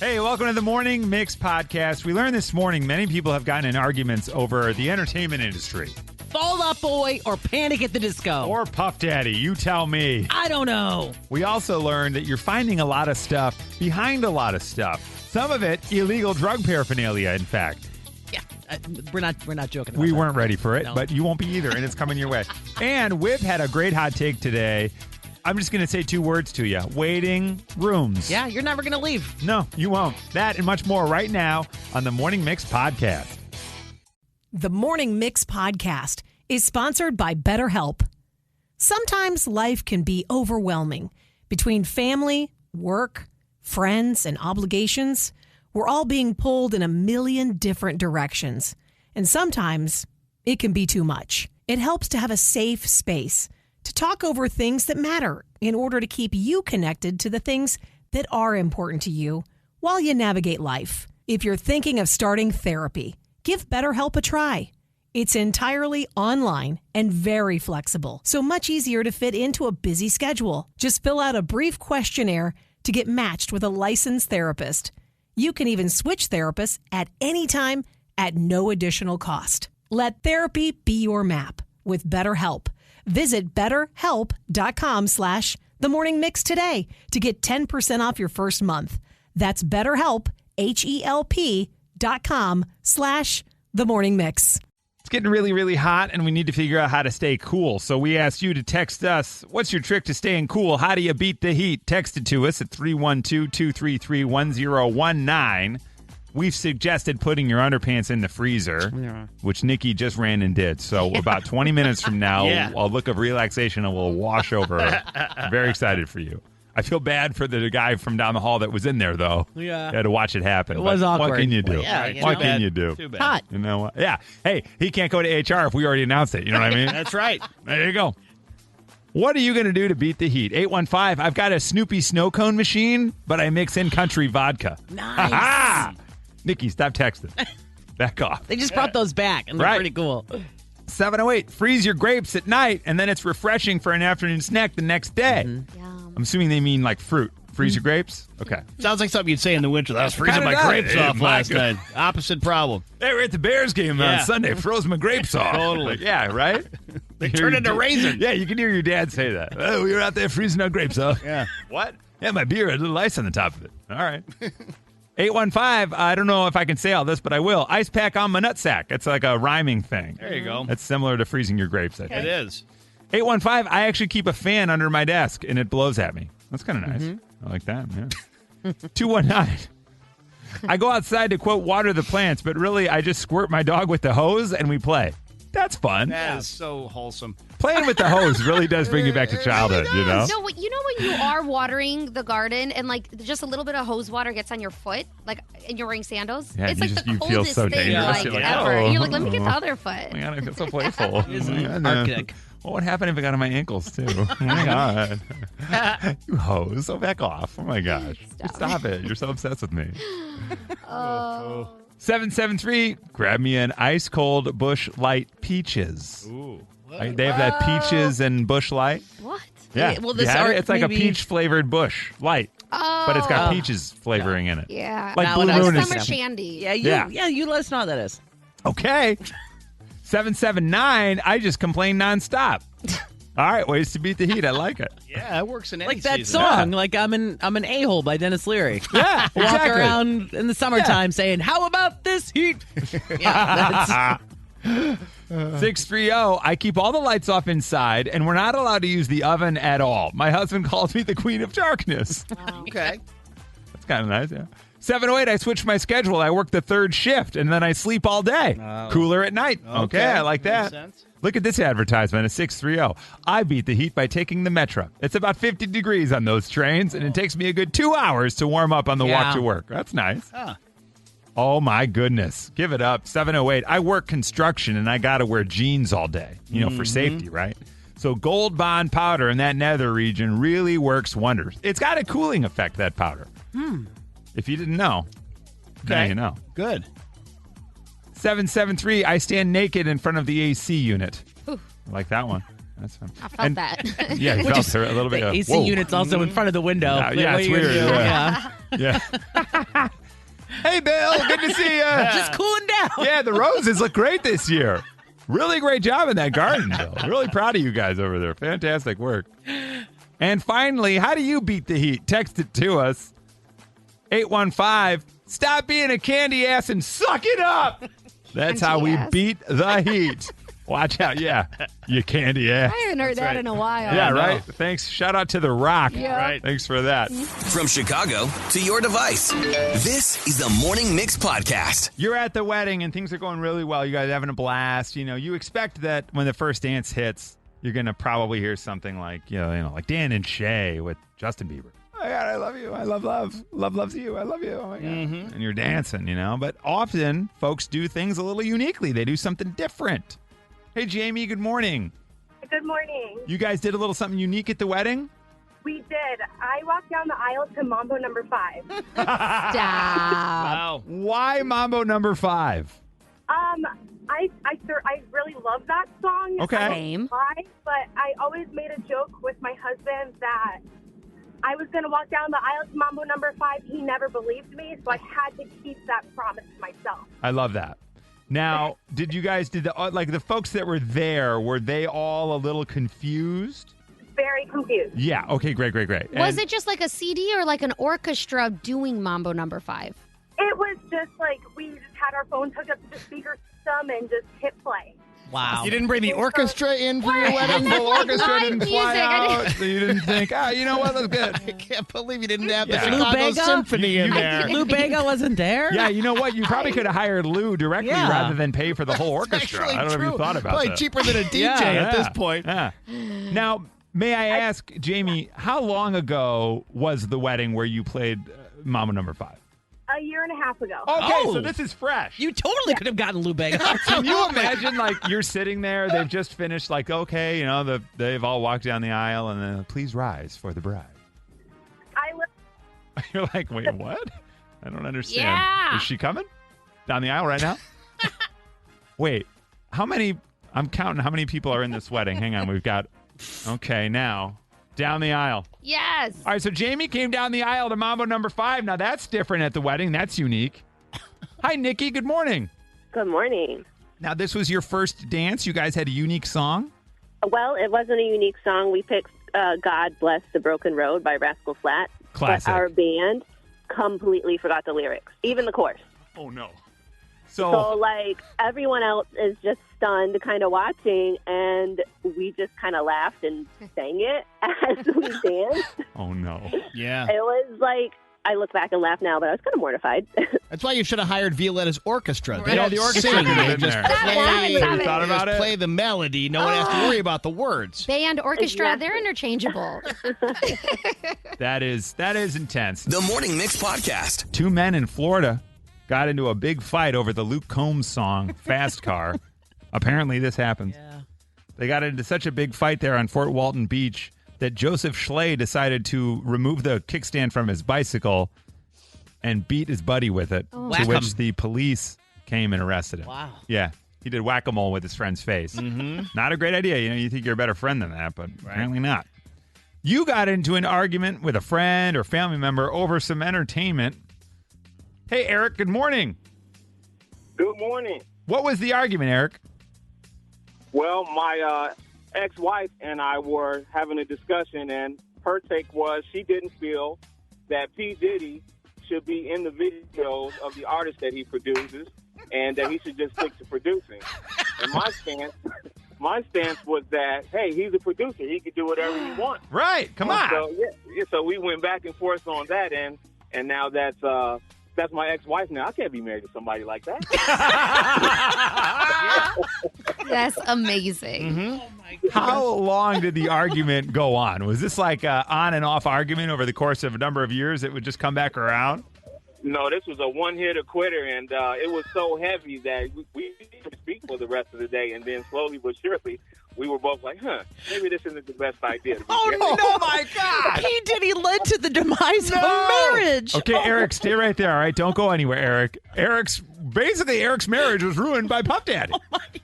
Hey, welcome to the Morning Mix podcast. We learned this morning many people have gotten in arguments over the entertainment industry. Fall Out Boy or Panic at the Disco? Or Puff Daddy, you tell me. I don't know. We also learned that you're finding a lot of stuff behind a lot of stuff. Some of it illegal drug paraphernalia, in fact. Yeah, we're not joking about We that. weren't ready for it, No. but you won't be either, and it's coming your way. And Whip had a great hot take today. I'm just going to say two words to you. Waiting rooms. Yeah, you're never going to leave. No, you won't. That and much more right now on the Morning Mix podcast. The Morning Mix podcast is sponsored by BetterHelp. Sometimes life can be overwhelming. Between family, work, friends, and obligations, we're all being pulled in a million different directions. And sometimes it can be too much. It helps to have a safe space to talk over things that matter in order to keep you connected to the things that are important to you while you navigate life. If you're thinking of starting therapy, give BetterHelp a try. It's entirely online and very flexible, so much easier to fit into a busy schedule. Just fill out a brief questionnaire to get matched with a licensed therapist. You can even switch therapists at any time at no additional cost. Let therapy be your map with BetterHelp. Visit BetterHelp.com/themorningmix today to get 10% off your first month. That's BetterHelp, HELP.com/themorningmix. It's getting really, really hot, and we need to figure out how to stay cool. So we asked you to text us, what's your trick to staying cool? How do you beat the heat? Text it to us at 312-233-1019. We've suggested putting your underpants in the freezer, which Nikki just ran and did. So about 20 minutes from now, a look of relaxation will wash over her. I'm very excited for you. I feel bad for the guy from down the hall that was in there, though. Yeah. You had to watch it happen. It was awkward. What can you do? Well, yeah, what can you do? Too bad. Hot. You know what? Yeah. Hey, he can't go to HR if we already announced it. You know what I mean? That's right. There you go. What are you going to do to beat the heat? 815, I've got a Snoopy snow cone machine, but I mix in country vodka. Nice. Ha-ha! Nikki, stop texting. Back off. They just brought those back, and they're Right. pretty cool. 708, freeze your grapes at night, and then it's refreshing for an afternoon snack the next day. Yum. I'm assuming they mean like fruit. Freeze your grapes? Okay. Sounds like something you'd say in the winter. I was freezing Kinda my does. grapes Hey, off my last God. night. Opposite problem. They were at the Bears game Yeah. on Sunday. Froze my grapes off. Totally. Like, yeah, right? They turned into raisins. Yeah, you can hear your dad say that. Oh, we were out there freezing our grapes off. Yeah. What? Yeah, my beer had a little ice on the top of it. All right. 815, I don't know if I can say all this, but I will. Ice pack on my nutsack. It's like a rhyming thing. There you go. That's similar to freezing your grapes, I think. It is. 815, I actually keep a fan under my desk, and it blows at me. That's kind of nice. I like that, yeah. 219, I go outside to, quote, water the plants, but really I just squirt my dog with the hose, and we play. That's fun. That is so wholesome. Playing with the hose really does bring you back to childhood, you know? No, you know when you are watering the garden and like just a little bit of hose water gets on your foot, like, and you're wearing sandals. Yeah, it's you like just- the you feel coldest so thing dangerous. like You're like, ever. oh. And you're like, let me get the other foot. Oh my God, I feel so playful. Isn't Arctic. Well, what happened if it got on my ankles, too? Oh, my God. You hose. So back off. Oh, my gosh. Stop it. You're so obsessed with me. 773, grab me an ice-cold Bush Light Peaches. Ooh. They have that Peaches and Bush Light. What? Yeah. Well, You this had it? art It's like maybe- a peach-flavored Bush Light. Oh. But it's got peaches flavoring in it. Yeah. Like Now Blue when I was Moon Like is. summer shandy. Yeah, you let us know what that is. Okay. 779, I just complain nonstop. All right, ways to beat the heat. I like it. Yeah, it works in any Like that season. song, like I'm an A-hole by Dennis Leary. Yeah, Walk exactly. around in the summertime saying, how about this heat? Yeah, that's 630, I keep all the lights off inside, and we're not allowed to use the oven at all. My husband calls me the queen of darkness. Okay. That's kind of nice, yeah. 708, I switch my schedule. I work the third shift, and then I sleep all day. Cooler at night. Okay, I like Makes that. sense. Look at this advertisement at 630. I beat the heat by taking the Metro. It's about 50 degrees on those trains, and it takes me a good 2 hours to warm up on the walk Yeah. to work. That's nice. Huh. Oh, my goodness. Give it up. 708. I work construction, and I got to wear jeans all day, for safety, right? So Gold Bond powder in that nether region really works wonders. It's got a cooling effect, that powder. If you didn't know, now Okay. you know. Good. 773, I stand naked in front of the AC unit. I like that one. That's fun. I felt that. Yeah, you felt it a little bit. the AC whoa. unit's also in front of the window. Yeah, What it's are you gonna weird. do? Yeah. Yeah. Hey, Bill, good to see you. Just cooling down. Yeah, the roses look great this year. Really great job in that garden, Bill. Really proud of you guys over there. Fantastic work. And finally, how do you beat the heat? Text it to us. 815. Stop being a candy ass and suck it up. That's how we beat the heat. Watch out. Yeah, you candy ass. I haven't heard that in a while. Yeah, right? Thanks. Shout out to The Rock. Yeah. Right. Thanks for that. From Chicago to your device, this is the Morning Mix Podcast. You're at the wedding and things are going really well. You guys are having a blast. You know, you expect that when the first dance hits, you're going to probably hear something like, like Dan and Shay with Justin Bieber. Oh, my God, I love you. I love love. Love loves you. I love you. Oh, my God. And you're dancing, But often, folks do things a little uniquely. They do something different. Hey, Jamie, good morning. Good morning. You guys did a little something unique at the wedding? We did. I walked down the aisle to Mambo number 5. Stop. Wow. Why Mambo number 5? I really love that song. Okay. I don't Same. know why, but I always made a joke with my husband that I was going to walk down the aisle to Mambo number 5. He never believed me, so I had to keep that promise to myself. I love that. Now, did the folks that were there, were they all a little confused? Very confused. Yeah. Okay, great. Was it just like a CD or like an orchestra doing Mambo number 5? It was just like we just had our phones hooked up to the speaker system and just hit play. Wow. You didn't bring the orchestra in for your wedding? The full orchestra didn't Music, fly I out, so you didn't think, you know what, that's good. I can't believe you didn't have the Yeah. Chicago Lou Bega? Symphony in there. Lou Bega wasn't there? Yeah, you know what? You probably could have hired Lou directly Yeah. rather than pay for the whole orchestra. Actually I don't know if you thought about Probably that. cheaper than a DJ at this point. Yeah. Now, may I ask, Jamie, how long ago was the wedding where you played Mama Number 5? A year and a half ago. Okay, Oh. so this is fresh. You totally could have gotten Lou Bega. Can you imagine, you're sitting there, they've just finished, okay, they've all walked down the aisle, and then, please rise for the bride. You're like, wait, what? I don't understand. Yeah. Is she coming down the aisle right now? Wait, I'm counting how many people are in this wedding. Hang on, we've got, okay, now, down the aisle. Yes. All right, so Jamie came down the aisle to Mambo number 5. Now, that's different at the wedding. That's unique. Hi, Nikki. Good morning. Good morning. Now, this was your first dance. You guys had a unique song? Well, it wasn't a unique song. We picked God Bless the Broken Road by Rascal Flatts. Classic. But our band completely forgot the lyrics, even the chorus. Oh, no. So, everyone else is just stunned kind of watching, and we just kind of laughed and sang it as we danced. Oh, no. Yeah. It was I look back and laugh now, but I was kind of mortified. That's why you should have hired Violetta's orchestra. They Yeah, don't the orchestra sing. could have They been just there. play, Stop it. Thought about just it? play the melody. No one has to worry about the words. Band, orchestra, Exactly. they're interchangeable. That is intense. The Morning Mix Podcast. 2 men in Florida got into a big fight over the Luke Combs song, Fast Car. Apparently, this happens. Yeah. They got into such a big fight there on Fort Walton Beach that Joseph Schley decided to remove the kickstand from his bicycle and beat his buddy with it, to Whack which him. the police came and arrested him. Wow. Yeah. He did whack-a-mole with his friend's face. Mm-hmm. Not a great idea. You think you're a better friend than that, but apparently not. You got into an argument with a friend or family member over some entertainment. Hey, Eric, good morning. Good morning. What was the argument, Eric? Well, my ex-wife and I were having a discussion, and her take was she didn't feel that P-Diddy should be in the videos of the artists that he produces, and that he should just stick to producing. And my stance was that, hey, he's a producer. He could do whatever he wants. Right. Come on. So, so we went back and forth on that, and now that's my ex-wife now. I can't be married to somebody like that. That's amazing. Mm-hmm. How long did the argument go on? Was this like an on and off argument over the course of a number of years that would just come back around? No, this was a one-hitter quitter, and it was so heavy that we didn't speak for the rest of the day. And then slowly but surely, we were both like, maybe this isn't the best idea. To be Oh, my God. P. Diddy led to the demise of a marriage. Okay, Eric, stay right there, all right? Don't go anywhere, Eric. Eric's marriage was ruined by Puff Daddy. Oh, my God.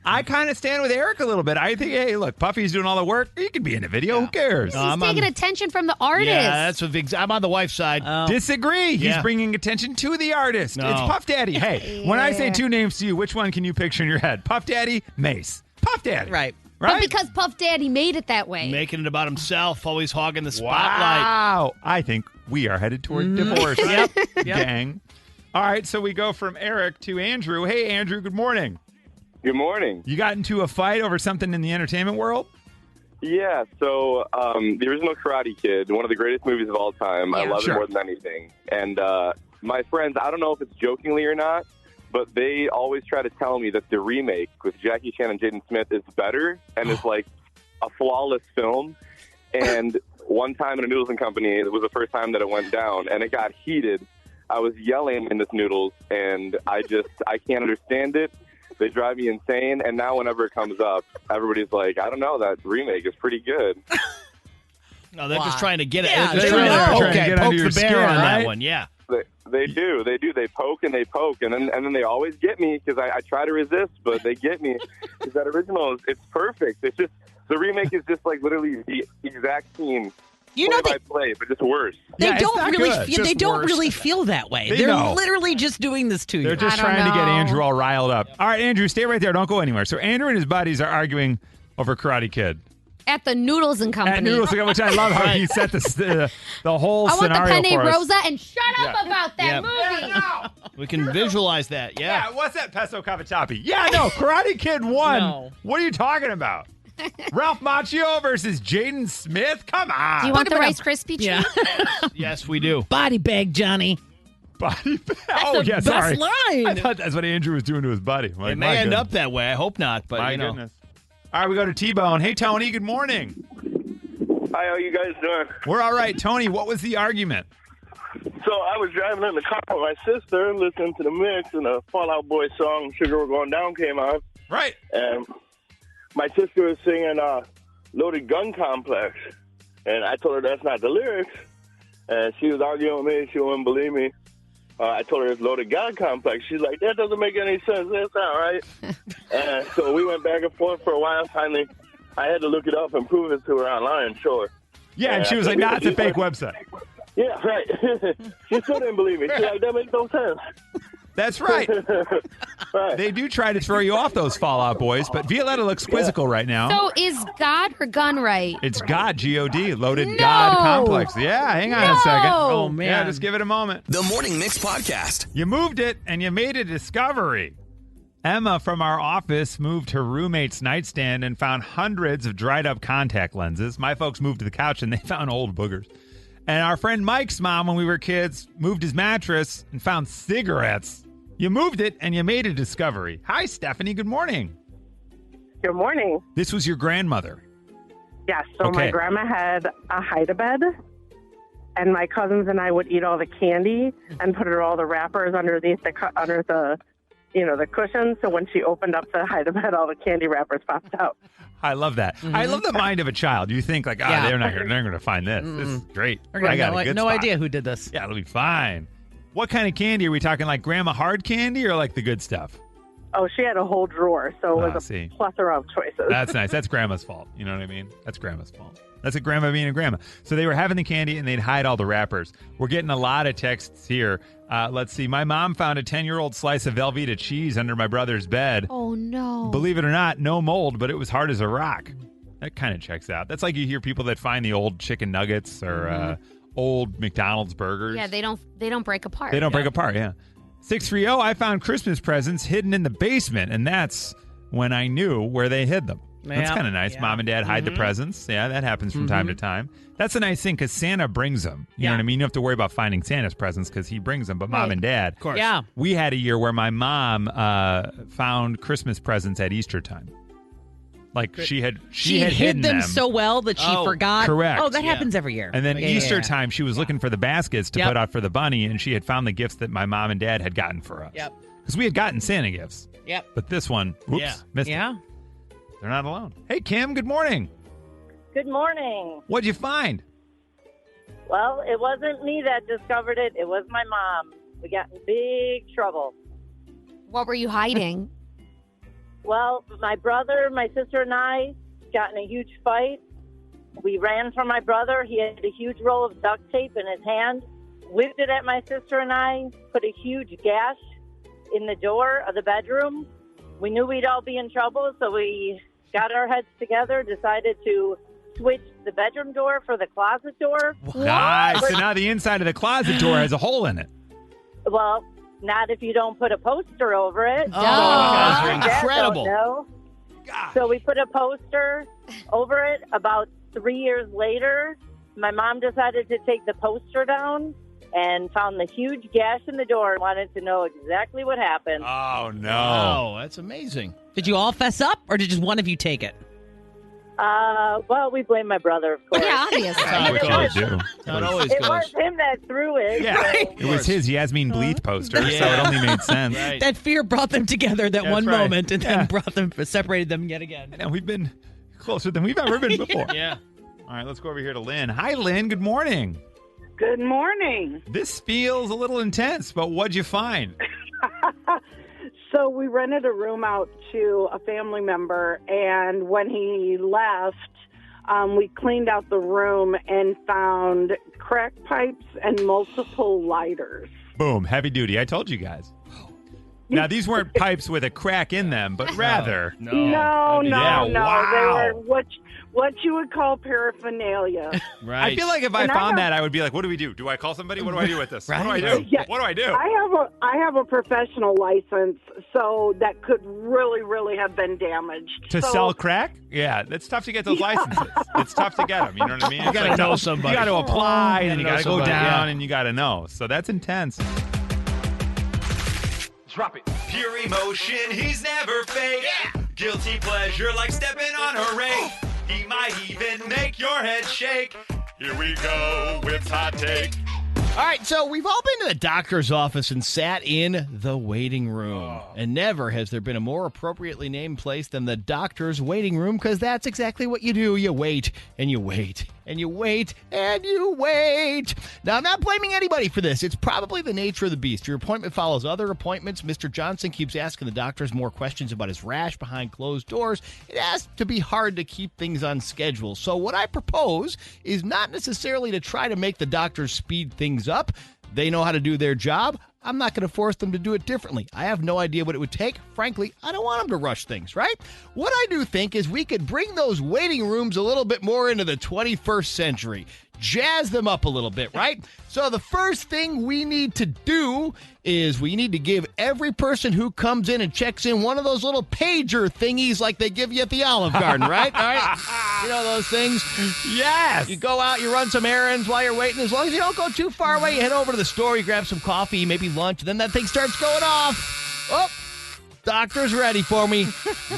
I kind of stand with Eric a little bit. I think, hey, look, Puffy's doing all the work. He could be in a video. Who cares? He's taking attention from the artist. Yeah, that's what I'm on the wife's side. Disagree. He's Yeah. bringing attention to the artist. No. It's Puff Daddy. Hey, when I say two names to you, which one can you picture in your head? Puff Daddy, Mace. Puff Daddy. Right. But because Puff Daddy made it that way. Making it about himself, always hogging the spotlight. Wow. I think we are headed toward divorce. Yep. Gang. All right, so we go from Eric to Andrew. Hey, Andrew, good morning. Good morning. You got into a fight over something in the entertainment world? Yeah, so the original Karate Kid, one of the greatest movies of all time. I love it more than anything. And my friends, I don't know if it's jokingly or not, but they always try to tell me that the remake with Jackie Chan and Jaden Smith is better and is like a flawless film. And one time in a Noodles and Company, it was the first time that it went down, and it got heated. I was yelling in this Noodles, and I can't understand it. They drive me insane, and now whenever it comes up, everybody's like, I don't know, that remake is pretty good. No, they're just trying to get it. Yeah, They're they trying know. to Get poke under the your bear skin, on right? that one. Yeah. They do. They poke and they poke, and then they always get me because I try to resist, but they get me because that original it's perfect. It's just the remake is just like literally the exact scene, You know, play by play, but just worse. they Yeah, it's don't not really. good. They Just don't worse. really feel that way. They They're know. literally just doing this to you. They're just I don't trying to get know. Andrew all riled up. All right, Andrew, stay right there. Don't go anywhere. So Andrew and his buddies are arguing over Karate Kid. At the Noodles and Company. At Noodles, which I love how he set the whole I want the scenario penne for us. rosa and shut up about that movie. We can visualize that. Yeah, Yeah. what's that pesto cavatappi? Yeah, no, Karate Kid won. No. What are you talking about? Ralph Macchio versus Jaden Smith? Come on. Do you want the Rice Krispie treat? Yeah. Yes, we do. Body bag, Johnny. Buddy. the yeah, best sorry. line. I thought that's what Andrew was doing to his buddy. I'm like, It may my end goodness. up that way. I hope not, but My you know. goodness. All right, we go to T-Bone. Hey, Tony, good morning. Hi, how you guys doing? We're all right. Tony, what was the argument? So I was driving in the car with my sister, listening to the mix, and the Fall Out Boy song "Sugar We're Going Down" came on, Right. and my sister was singing "Loaded Gun Complex," and I told her that's not the lyrics, and she was arguing with me. She wouldn't believe me. I told her it's "Loaded God Complex." She's like, "That doesn't make any sense. That's not right." And so we went back and forth for a while. Finally, I had to look it up and prove it to her online and show her. Yeah, and she was like, nah, it's a fake website. Yeah, right. She still didn't believe me. She's like, that makes no sense. That's right. Right. They do try to throw you off, those Fallout Boys, but Violetta looks quizzical right now. So is God or gun right? It's God, G-O-D, Loaded No. God Complex. Yeah, hang on a second. No. Oh, man. Yeah, just give it a moment. The Morning Mix Podcast. You moved it, and you made a discovery. Emma from our office moved her roommate's nightstand and found hundreds of dried-up contact lenses. My folks moved to the couch, and they found old boogers. And our friend Mike's mom, when we were kids, moved his mattress and found cigarettes. You moved it, and you made a discovery. Hi, Stephanie. Good morning. Good morning. This was your grandmother. Yes, so Okay. my grandma had a hide-a-bed, and my cousins and I would eat all the candy and put all the wrappers underneath under the cushions. So when she opened up the hide-a-bed, all the candy wrappers popped out. I love that. I love the mind of a child. You think like, Yeah. they're going to find this. This is great. We're I gonna got a good no spot. idea who did this. Yeah, it'll be fine. What kind of candy are we talking? Like grandma hard candy or like the good stuff? Oh, she had a whole drawer, so it was see. a plethora of choices. That's nice. That's grandma's fault. You know what I mean? That's grandma's fault. That's a grandma being a grandma. So they were having the candy and they'd hide all the wrappers. We're getting a lot of texts here. Let's see. My mom found a 10-year-old slice of Velveeta cheese under my brother's bed. Oh, no. Believe it or not, no mold, but it was hard as a rock. That kind of checks out. That's like you hear people that find the old chicken nuggets or old McDonald's burgers. Yeah, they don't break apart. They don't break apart, yeah. 630, I found Christmas presents hidden in the basement, and that's when I knew where they hid them. That's Yeah. kind of nice. Yeah. Mom and Dad hide the presents. Yeah, that happens from time to time. That's a nice thing because Santa brings them. You know what I mean? You don't have to worry about finding Santa's presents because he brings them. But Mom Right. and Dad, Of course. Yeah. we had a year where my mom found Christmas presents at Easter time. Like she had hid hidden them so well that she forgot. Correct. Oh, that Yeah. happens every year. And then Yeah, Easter yeah. time, she was looking for the baskets to Yep. put out for the bunny, and she had found the gifts that my mom and dad had gotten for us. Yep. Because we had gotten Santa gifts. Yep. But this one, whoops, Yeah. missed it. Yeah. They're not alone. Hey, Kim, good morning. Good morning. What'd you find? Well, it wasn't me that discovered it. It was my mom. We got in big trouble. What were you hiding? Well, my brother, my sister, and I got in a huge fight. We ran from my brother. He had a huge roll of duct tape in his hand, whipped it at my sister and I, put a huge gash in the door of the bedroom. We knew we'd all be in trouble, so we got our heads together, decided to switch the bedroom door for the closet door. Nice. So now the inside of the closet door has a hole in it. Well, not if you don't put a poster over it. Oh, you guys are incredible. No. So we put a poster over it. About 3 years later, my mom decided to take the poster down and found the huge gash in the door and wanted to know exactly what happened. Oh, no. Oh, that's amazing. Did you all fess up, or did just one of you take it? Well, we blame my brother, of course. Yeah, obviously. What can you do? That always It goes. was him that threw it. Yeah, so- it was his Yasmin Bleeth poster, so Yeah. it only made sense. Right. That fear brought them together that That's one right. moment and Yeah. then brought them, separated them yet again. And we've been closer than we've ever been before. Yeah. All right, let's go over here to Lynn. Hi, Lynn. Good morning. Good morning. This feels a little intense, but what'd you find? So we rented a room out to a family member, and when he left, we cleaned out the room and found crack pipes and multiple lighters. Boom, heavy duty. I told you guys. Now, these weren't pipes with a crack in them, but rather... No, Yeah, no. wow. They were what you would call paraphernalia. I feel like if I And I found have- that, I would be like, what do we do? Do I call somebody? What do I do with this? Right. What do I do? Yeah. What do I do? I have a professional license, so that could really have been damaged. To So- sell crack? Yeah, it's tough to get those licenses. It's tough to get them. You know what I mean? You gotta It's know like, somebody. You got to apply, You and you gotta got to know go somebody, down, yeah. and you got to know. So that's intense. Drop it. Pure emotion, he's never fake. Guilty pleasure like stepping on a rake. He might even make your head shake. Here we go with hot take. All right, so we've all been to the doctor's office and sat in the waiting room. And never has there been a more appropriately named place than the doctor's waiting room, because that's exactly what you do. You wait, and you wait, and you wait, and you wait. Now, I'm not blaming anybody for this. It's probably the nature of the beast. Your appointment follows other appointments. Mr. Johnson keeps asking the doctors more questions about his rash behind closed doors. It has to be hard to keep things on schedule. So what I propose is not necessarily to try to make the doctors speed things up. They know how to do their job. I'm not going to force them to do it differently. I have no idea what it would take. Frankly, I don't want them to rush things, right? What I do think is we could bring those waiting rooms a little bit more into the 21st century. Jazz them up a little bit, right? So the first thing we need to do is we need to give every person who comes in and checks in one of those little pager thingies like they give you at the Olive Garden, right? All right? You know those things? Yes. You go out, you run some errands while you're waiting. As long as you don't go too far away, you head over to the store, you grab some coffee, maybe lunch, and then that thing starts going off. Oh, doctor's ready for me.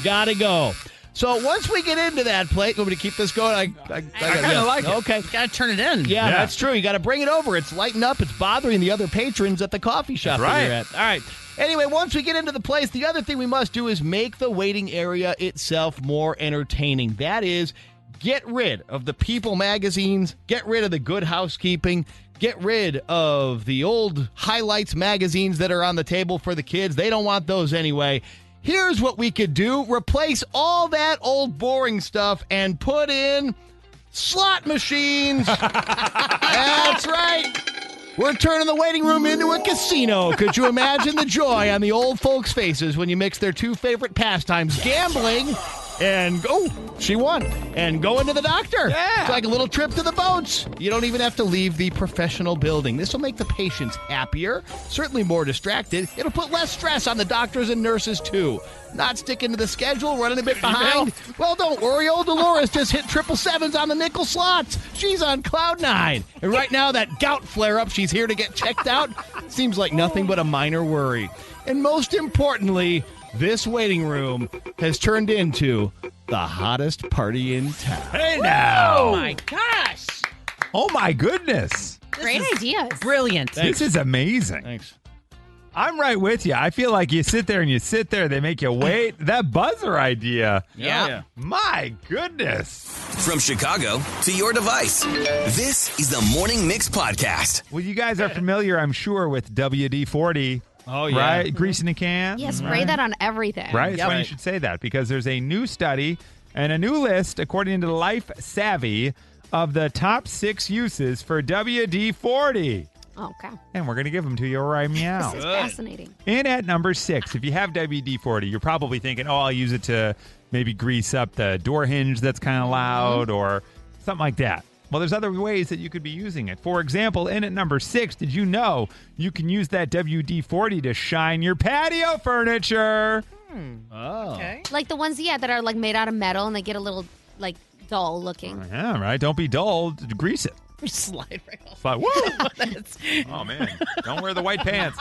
Gotta go. So once we get into that place, want me to keep this going? I kind of like it. Okay. Got to turn it in. Yeah, that's true. You got to bring it over. It's lighting up. It's bothering the other patrons at the coffee shop That's that right. you're at. All right. Anyway, once we get into the place, the other thing we must do is make the waiting area itself more entertaining. That is, get rid of the People magazines, get rid of the Good Housekeeping, get rid of the old highlights magazines that are on the table for the kids. They don't want those anyway. Here's what we could do. Replace all that old boring stuff and put in slot machines. That's right. We're turning the waiting room into a casino. Could you imagine the joy on the old folks' faces when you mix their two favorite pastimes, gambling and, she won, and going to the doctor. Yeah. It's like a little trip to the boats. You don't even have to leave the professional building. This will make the patients happier, certainly more distracted. It'll put less stress on the doctors and nurses, too. Not sticking to the schedule, running a bit behind. Well, don't worry. Old Dolores just hit 777s on the nickel slots. She's on cloud nine. And right now, that gout flare-up, she's here to get checked out. Seems like nothing but a minor worry. And most importantly, this waiting room has turned into the hottest party in town. Hey now. Oh, my gosh. Oh, my goodness. Great ideas. Brilliant. This is amazing. Thanks. I'm right with you. I feel like you sit there and you sit there. They make you wait. That buzzer idea. Yeah. My goodness. From Chicago to your device, this is the Morning Mix Podcast. Well, you guys are familiar, I'm sure, with WD-40. Oh, yeah. Right? Greasing a can. Yeah, spray that on everything. Right? It's funny you should say that because there's a new study and a new list, according to Life Savvy, of the top 6 uses for WD-40. Okay. And we're going to give them to you right now. This is fascinating. In at number 6, if you have WD-40, you're probably thinking, I'll use it to maybe grease up the door hinge that's kind of loud or something like that. Well, there's other ways that you could be using it. For example, in at number 6, did you know you can use that WD-40 to shine your patio furniture? Oh. Okay. Like the ones, that are like made out of metal and they get a little like dull looking. Yeah, right. Don't be dull. Grease it. Slide right off. Slide. Woo! Oh, man. Don't wear the white pants.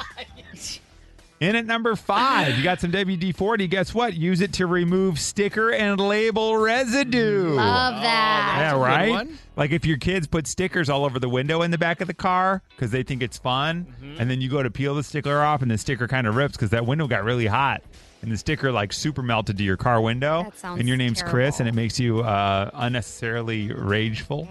In at number 5, you got some WD-40. Guess what? Use it to remove sticker and label residue. Love that. Yeah, right? Like if your kids put stickers all over the window in the back of the car because they think it's fun, and then you go to peel the sticker off and the sticker kind of rips because that window got really hot and the sticker like super melted to your car window. That sounds and your name's terrible. Chris and it makes you unnecessarily rageful.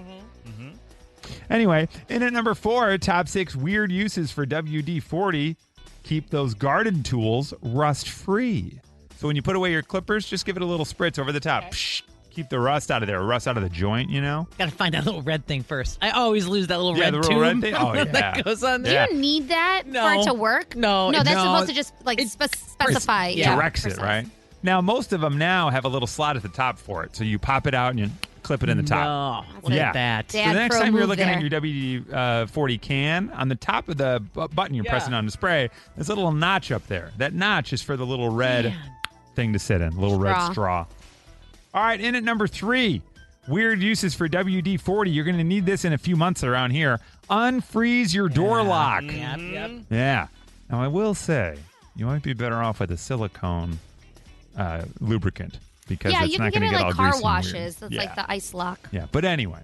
Anyway, in at number 4, top 6 weird uses for WD-40. Keep those garden tools rust-free. So when you put away your clippers, just give it a little spritz over the top. Psh, keep the rust out of there. Rust out of the joint, you know? Got to find that little red thing first. I always lose that little Yeah, red the little tube red thing? Oh, yeah. that goes on Do there. you need that No. for it to work? No, that's no. supposed to just like specify. Directs it, right? Now, most of them now have a little slot at the top for it. So you pop it out and you clip it in the top. No, look at that. So the next time you're looking at your WD-40 can, on the top of the button you're pressing on to spray, there's a little notch up there. That notch is for the little red thing to sit in, little red straw. All right, in at number 3, weird uses for WD-40. You're going to need this in a few months around here. Unfreeze your door lock. Yep. Yeah. Now, I will say, you might be better off with a silicone lubricant. Because it's you not can going get to it get like all car greasy and washes. weird. That's Yeah. like the ice lock. Yeah, but anyway,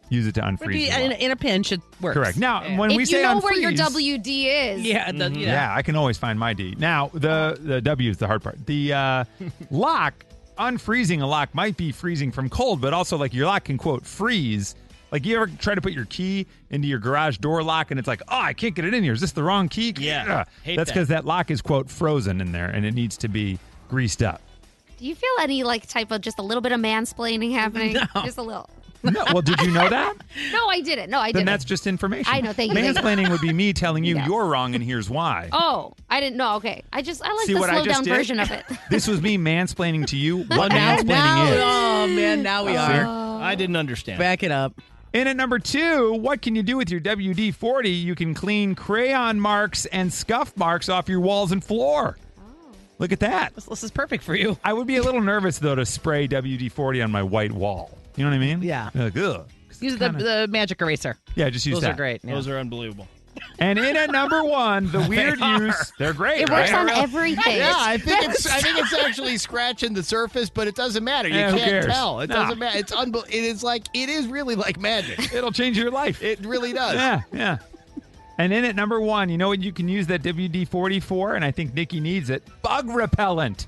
use it to unfreeze. the lock. In a pinch, it works. Correct. Now, when we If say you know unfreeze, where your WD is. yeah, I can always find my D. Now, the W is the hard part. The lock, unfreezing a lock might be freezing from cold, but also like your lock can quote freeze. Like you ever try to put your key into your garage door lock and it's like, I can't get it in here. Is this the wrong key? Yeah. Ugh. Hate That's that. because that lock is quote frozen in there and it needs to be greased up. Do you feel any like type of just a little bit of mansplaining happening? No. Just a little. No, well, did you know that? No, I didn't. No, I Then didn't. that's just information. I know. Thank you. Mansplaining would be me telling you Yes. you're wrong and here's why. Oh, I didn't know. Okay. I like See the what I slow just down did? version of it. This was me mansplaining to you what now, mansplaining is. oh man, now we are. I didn't understand. Back it up. In at number 2, what can you do with your WD-40? You can clean crayon marks and scuff marks off your walls and floor. Look at that. This is perfect for you. I would be a little nervous, though, to spray WD-40 on my white wall. You know what I mean? Yeah. Like, ugh. Use the magic eraser. Yeah, just use Those that. are great. Yeah. Those are unbelievable. And in at number 1, the weird use. They're great, It works right? on everything. Yeah, I think it's actually scratching the surface, but it doesn't matter. You Yeah, who can't cares? tell. It Nah. doesn't matter. It is really like magic. It'll change your life. It really does. Yeah. And in at number 1, you know what you can use that WD-40 for? And I think Nikki needs it. Bug repellent.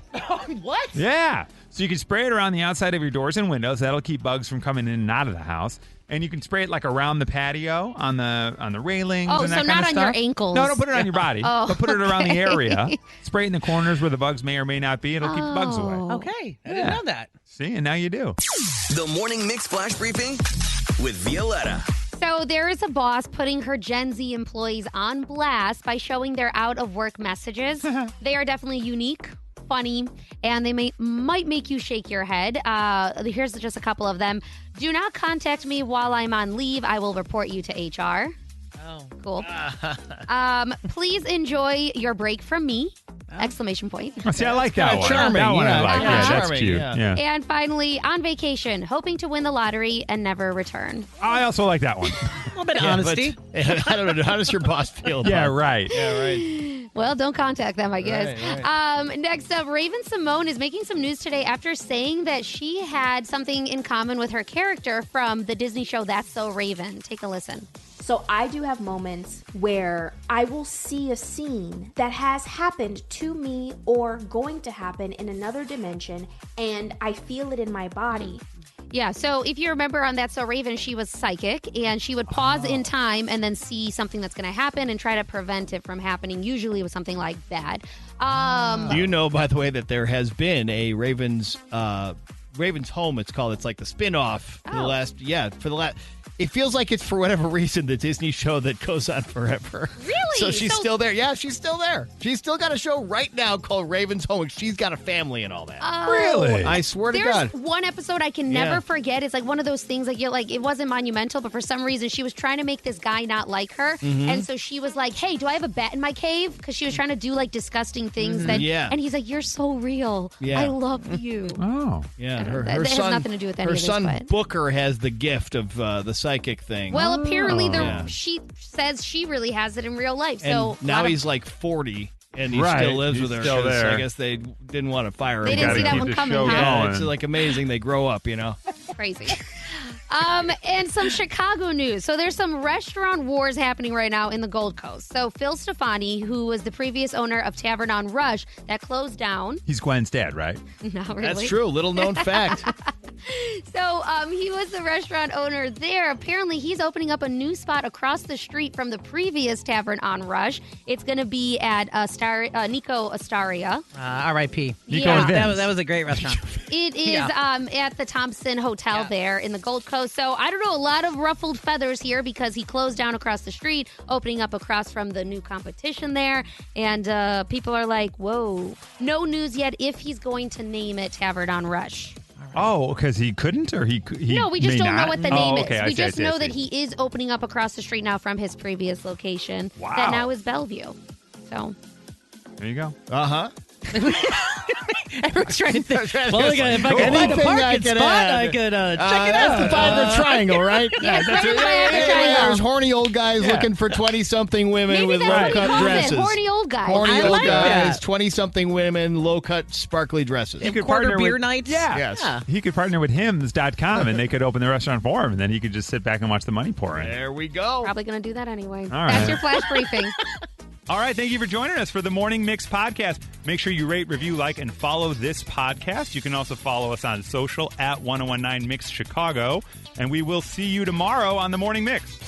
What? Yeah. So you can spray it around the outside of your doors and windows. That'll keep bugs from coming in and out of the house. And you can spray it like around the patio, on the railings. Oh, and that so kind not of on your stuff. ankles. No, don't put it on your body. Oh, but put it around the okay. area. Spray it in the corners where the bugs may or may not be. It'll keep the bugs away. Okay. I didn't know that. See, and now you do. The Morning Mix Flash Briefing with Violetta. So there is a boss putting her Gen Z employees on blast by showing their out-of-work messages. They are definitely unique, funny, and they might make you shake your head. Here's just a couple of them. Do not contact me while I'm on leave. I will report you to HR. Oh. Cool. Please enjoy your break from me. Exclamation point. See, I like that kinda one. charming, That one I yeah. like. Yeah, that's Charming, cute. yeah. Yeah. And finally, on vacation, hoping to win the lottery and never return. I also like that one. A little bit of Yeah, honesty. but- I don't know. How does your boss feel? Yeah, about it? right. Yeah, right. Well, don't contact them, I guess. Right. Next up, Raven Simone is making some news today after saying that she had something in common with her character from the Disney show That's So Raven. Take a listen. So I do have moments where I will see a scene that has happened to me or going to happen in another dimension, and I feel it in my body. Yeah, so if you remember on That's So Raven, she was psychic, and she would pause in time and then see something that's going to happen and try to prevent it from happening, usually with something like bad. Do you know, by the way, that there has been a Raven's Home, it's called. It's like the spin-off for the last, it feels like it's for whatever reason the Disney show that goes on forever. Really? So she's still there. Yeah, she's still there. She's still got a show right now called Raven's Home. She's got a family and all that. Really? I swear to God. There's one episode I can never forget. It's like one of those things like you're like it wasn't monumental, but for some reason she was trying to make this guy not like her, and so she was like, "Hey, do I have a bat in my cave?" Because she was trying to do like disgusting things. And he's like, "You're so real. I love you." Oh, yeah. Her that has son, nothing to do with any her of this, son but- Booker has the gift of the psychic thing. Well, apparently Yeah. she says she really has it in real life. And So now he's like 40, and he Right. still lives He's with her. still So there. I guess they didn't want to fire him. They didn't see that one coming. Huh? Yeah, it's like amazing. They grow up, you know. Crazy. And some Chicago news. So there's some restaurant wars happening right now in the Gold Coast. So Phil Stefani, who was the previous owner of Tavern on Rush, that closed down. He's Gwen's dad, right? Not really. That's true. Little known fact. So he was the restaurant owner there. Apparently, he's opening up a new spot across the street from the previous Tavern on Rush. It's going to be at Nico Astaria. R.I.P. Yeah. That was a great restaurant. It is at the Thompson Hotel there in the Gold Coast. So I don't know, a lot of ruffled feathers here because he closed down across the street, opening up across from the new competition there. And people are like, whoa. No news yet if he's going to name it Tavern on Rush. Oh, because he couldn't, or he No, we just may don't not? know what the name okay, is. I We see, I just see, I know see. that he is opening up across the street now from his previous location. Wow. That now is Bellevue. So There you go. Uh-huh. Everyone's trying to think. Well, if I Cool. can find a Anything parking I can spot, add. I could check it out. That's the 5 triangle, right? Yes, that's right it. in the triangle. There's horny old guys looking for 20-something women maybe with that's what he low-cut calls dresses. it. Horny old guys. Horny I old like guys, that. 20-something women, low-cut, sparkly dresses. You could Quarter partner beer with, nights? Yeah. Yes. Yeah. He could partner with hims.com and they could open the restaurant for him, and then he could just sit back and watch the money pour in. There we go. Probably going to do that anyway. All That's right. your flash briefing. All right, thank you for joining us for the Morning Mix podcast. Make sure you rate, review, like, and follow this podcast. You can also follow us on social at 1019 Mix Chicago. And we will see you tomorrow on the Morning Mix.